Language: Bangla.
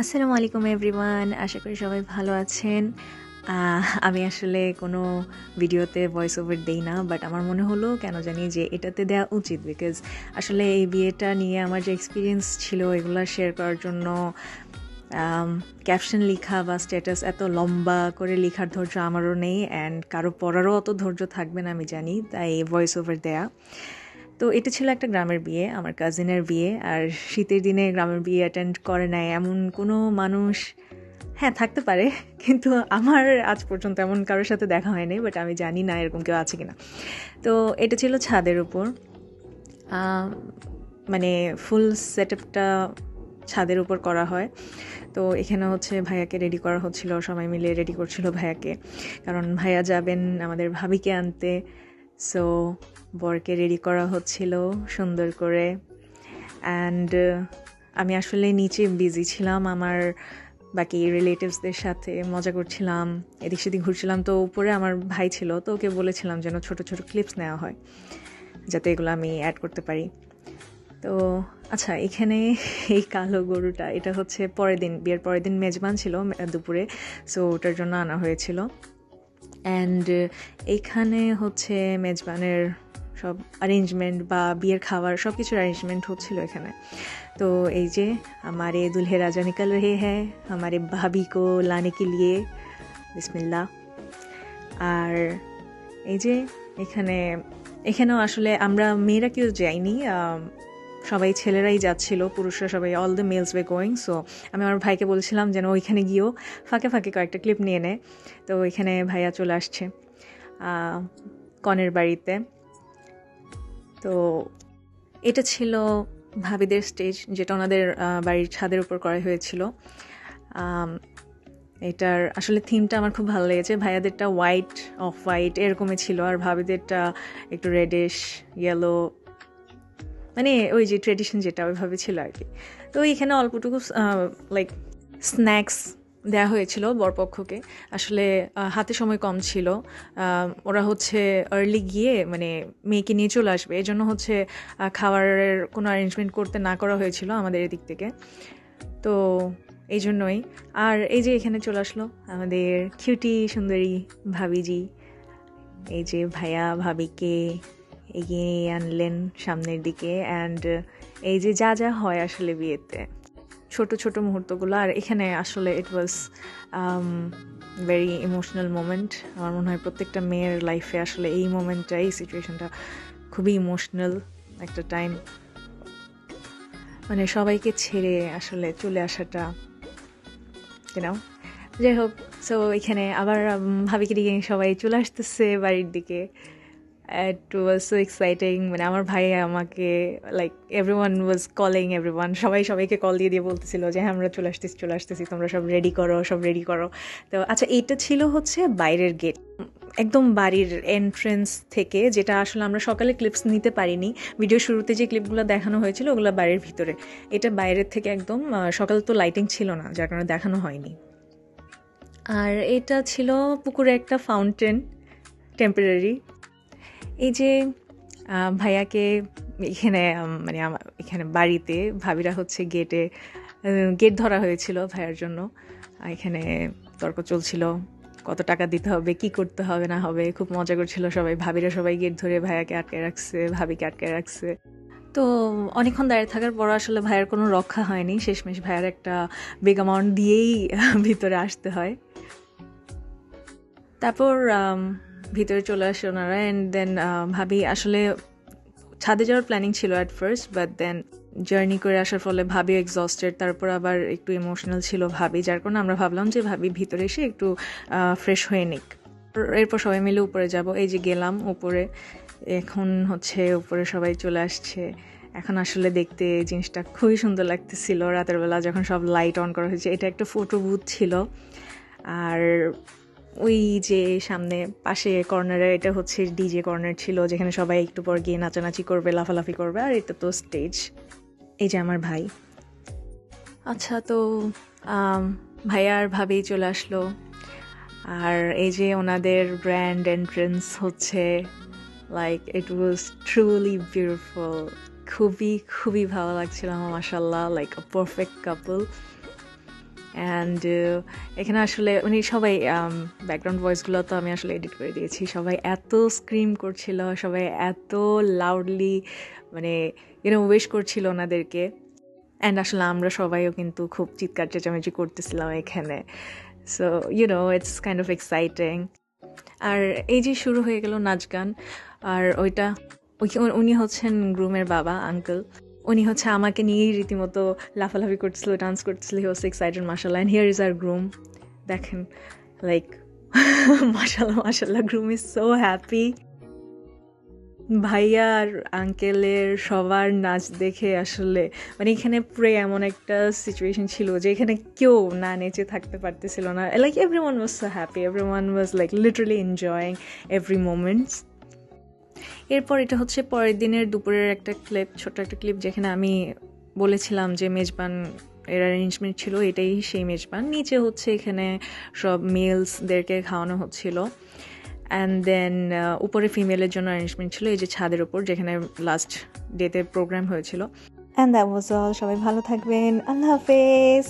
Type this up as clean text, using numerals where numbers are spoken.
আসসালামু আলাইকুম এভরিওয়ান, আশা করি সবাই ভালো আছেন। আমি আসলে কোনো ভিডিওতে ভয়েস ওভার দেই না, বাট আমার মনে হলো কেন জানি যে এটাতে দেওয়া উচিত, বিকজ আসলে এই বিয়েটা নিয়ে আমার যে এক্সপিরিয়েন্স ছিল এগুলো শেয়ার করার জন্য ক্যাপশন লেখা বা স্ট্যাটাস এত লম্বা করে লেখার ধৈর্য আমারও নেই, অ্যান্ড কারো পড়ারও অত ধৈর্য থাকবে না আমি জানি, তাই ভয়েস ওভার দেয়া। তো এটা ছিল একটা গ্রামের বিয়ে, আমার কাজিনের বিয়ে। আর শীতের দিনে গ্রামের বিয়ে অ্যাটেন্ড করে নাই এমন কোনো মানুষ, হ্যাঁ থাকতে পারে, কিন্তু আমার আজ পর্যন্ত এমন কারোর সাথে দেখা হয়নি, বাট আমি জানি না এরকম কেউ আছে কিনা। তো এটা ছিল ছাদের উপর, মানে ফুল সেটআপটা ছাদের উপর করা হয়। তো এখানে হচ্ছে ভাইয়াকে রেডি করা হচ্ছিল, সবাই মিলে রেডি করছিল ভাইয়াকে, কারণ ভাইয়া যাবেন আমাদের ভাবিকে আনতে। সো বরকে রেডি করা হচ্ছিল সুন্দর করে, অ্যান্ড আমি আসলে নিচে বিজি ছিলাম আমার বাকি রিলেটিভসদের সাথে, মজা করছিলাম, এদিক সেদিক ঘুরছিলাম। তো উপরে আমার ভাই ছিল, তো ওকে বলেছিলাম যেন ছোট ছোট ক্লিপস নেওয়া হয় যাতে এগুলো আমি অ্যাড করতে পারি। তো আচ্ছা, এখানে এই কালো গরুটা, এটা হচ্ছে পরের দিন, বিয়ের পরের দিন মেজবান ছিল দুপুরে, সো ওটার জন্য আনা হয়েছিল। অ্যান্ড এইখানে হচ্ছে মেজবানের সব অ্যারেঞ্জমেন্ট বা বিয়ের খাবার সব কিছুর অ্যারেঞ্জমেন্ট হচ্ছিল এখানে। তো এই যে हमारे दूल्हे राजा निकल रहे हैं हमारे भाभी को लाने के लिए, বিসমিল্লাহ। আর এই যে এখানেও আসলে আমরা মেয়েরা কেউ যাইনি, সবাই ছেলেরাই যাচ্ছিল, পুরুষরা সবাই, all the males were going. So আমি আমার ভাইকে বলছিলাম যেন ওইখানে গিয়েও ফাঁকে ফাঁকে কয়েকটা ক্লিপ নিয়ে নেয়। তো ওইখানে ভাইয়া চলে আসছে কনের বাড়িতে। তো এটা ছিল ভাবিদের স্টেজ, যেটা ওনাদের বাড়ির ছাদের উপর করা হয়েছিল। এটার আসলে থিমটা আমার খুব ভালো লেগেছে। ভাইয়াদেরটা হোয়াইট, অফ হোয়াইট এরকমই ছিল, আর ভাবিদেরটা একটু রেডিশ ইয়েলো, মানে ওই যে ট্রেডিশন যেটা ওইভাবে ছিল আর কি। তো এখানে অল্পটুকু লাইক স্ন্যাক্স দেওয়া হয়েছিল বরপক্ষকে। আসলে হাতে সময় কম ছিল, ওরা হচ্ছে আর্লি গিয়ে মানে মেয়েকে নিয়ে চলে আসবে, এই জন্য হচ্ছে খাবারের কোনো অ্যারেঞ্জমেন্ট করতে না করা হয়েছিল আমাদের এদিক থেকে। তো এই জন্যই। আর এই যে এখানে চলে আসলো আমাদের কিউটি সুন্দরী ভাবিজি, এই যে ভাইয়া ভাবিকে এগিয়ে আনলেন সামনের দিকে। অ্যান্ড এই যে যা যা হয় আসলে বিয়েতে, ছোট ছোট মুহূর্তগুলো। আর এখানে আসলে ইট ওয়াজ ভেরি ইমোশনাল মোমেন্ট। আমার মনে হয় প্রত্যেকটা মেয়ের লাইফে আসলে এই মোমেন্টটা, এই সিচুয়েশনটা খুবই ইমোশনাল একটা টাইম, মানে সবাইকে ছেড়ে আসলে চলে আসাটা, কেনাও যাই হোক। সো এখানে আবার ভাবিকে দিকে সবাই চলে আসতেছে বাড়ির দিকে। ইট ওয়াজ সো এক্সাইটিং, মানে আমার ভাই আমাকে লাইক এভরিওয়ান ওয়াজ কলিং এভরিওয়ান, সবাই সবাইকে কল দিয়ে দিয়ে বলতেছিল যে হ্যাঁ আমরা চলে আসতেছি, তোমরা সব রেডি করো। তো আচ্ছা, এইটা ছিল হচ্ছে বাইরের গেট, একদম বাড়ির এন্ট্রেন্স থেকে, যেটা আসলে আমরা সকালে ক্লিপস নিতে পারিনি। ভিডিও শুরুতে যে ক্লিপগুলো দেখানো হয়েছিল ওগুলো বাড়ির ভিতরে, এটা বাইরের থেকে একদম। সকাল তো লাইটিং ছিল না, যার কারণে দেখানো হয়নি। আর এটা ছিল পুকুরে একটা ফাউন্টেন, টেম্পোরারি। এই যে ভাইয়াকে এখানে মানে এখানে বাড়িতে ভাবিরা হচ্ছে গেট ধরা হয়েছিল ভাইয়ার জন্য। এখানে তর্ক চলছিল কত টাকা দিতে হবে, কি করতে হবে না হবে, খুব মজা করছিল সবাই। ভাবিরা সবাই গেট ধরে ভাইয়াকে আটকে রাখছে, ভাবিকে আটকে রাখছে। তো অনেকক্ষণ দাঁড়িয়ে থাকার পর আসলে ভাইয়ের কোনো রক্ষা হয়নি, শেষমেশ ভাইয়ের একটা বিগ অ্যামাউন্ট দিয়েই ভিতরে আসতে হয়। তারপর ভিতরে চলে আসে ওনারা, অ্যান্ড দেন ভাবি আসলে ছাদে যাওয়ার প্ল্যানিং ছিল at first, but then journey করে আসার ফলে ভাবিও এক্সস্টেড, তারপর আবার একটু ইমোশনাল ছিল ভাবি, যার কারণে আমরা ভাবলাম যে ভাবি ভিতরে এসে একটু ফ্রেশ হয়ে নিক, এরপর সবাই মিলে উপরে যাব। এই যে গেলাম উপরে, এখন হচ্ছে উপরে সবাই চলে আসছে। এখন আসলে দেখতে জিনিসটা খুবই সুন্দর লাগতেছিল রাতের বেলা যখন সব লাইট অন করা হয়েছে। এটা একটা ফটো বুথ ছিল, আর ওই যে সামনে পাশে কর্নারে এটা হচ্ছে ডিজে কর্নার ছিল, যেখানে সবাই একটু পর গিয়ে নাচানাচি করবে, লাফালাফি করবে। আর এটা তো স্টেজ। এই যে আমার ভাই। আচ্ছা, তো ভাইয়া আর ভাবি চলে আসলো, আর এই যে ওনাদের গ্র্যান্ড এন্ট্রেন্স হচ্ছে, like it was truly beautiful. খুবই খুবই ভালো লাগছিল আমার, মাশাআল্লাহ, like a perfect couple. And এখানে আসলে মানে সবাই ব্যাকগ্রাউন্ড ভয়েসগুলো তো আমি আসলে এডিট করে দিয়েছি, সবাই এত স্ক্রিম করছিল, সবাই এত লাউডলি মানে উইশ করছিল ওনাদেরকে। অ্যান্ড আসলে আমরা সবাইও কিন্তু খুব চিৎকার চেঁচামেচি করতেছিলাম এখানে। So it's kind of exciting. আর এই যে শুরু হয়ে গেল নাচ গান, আর উনি হচ্ছেন গ্রুমের বাবা, আঙ্কেল। উনি হচ্ছে আমাকে নিয়েই রীতিমতো লাফালাফি করতেছিল, ডান্স করতেছিল। হি ওয়াজ এক্সাইটেড মাশাআল্লাহ। And here is our groom, দেখেন লাইক মাশাআল্লাহ মাশাআল্লাহ, গ্রুম ইজ সো হ্যাপি। ভাইয়া আর আঙ্কেলের সবার নাচ দেখে আসলে মানে এখানে পুরো এমন একটা সিচুয়েশন ছিল যে এখানে কেউ না নেচে থাকতে পারতেছিল না। Like everyone was so happy, everyone was like literally enjoying every moments. এরপর এটা হচ্ছে পরের দিনের দুপুরের একটা ক্লিপ, ছোট্ট একটা ক্লিপ, যেখানে আমি বলেছিলাম যে মেজবান এর অ্যারেঞ্জমেন্ট ছিল, এটাই সেই মেজবান। নিচে হচ্ছে এখানে সব মেলসদেরকে খাওয়ানো হচ্ছিল। অ্যান্ড দেন উপরে ফিমেলের জন্য অ্যারেঞ্জমেন্ট ছিল এই যে ছাদের উপর, যেখানে লাস্ট ডেতে প্রোগ্রাম হয়েছিল। And that was all. সবাই ভালো থাকবেন, আল্লাহ হাফেজ।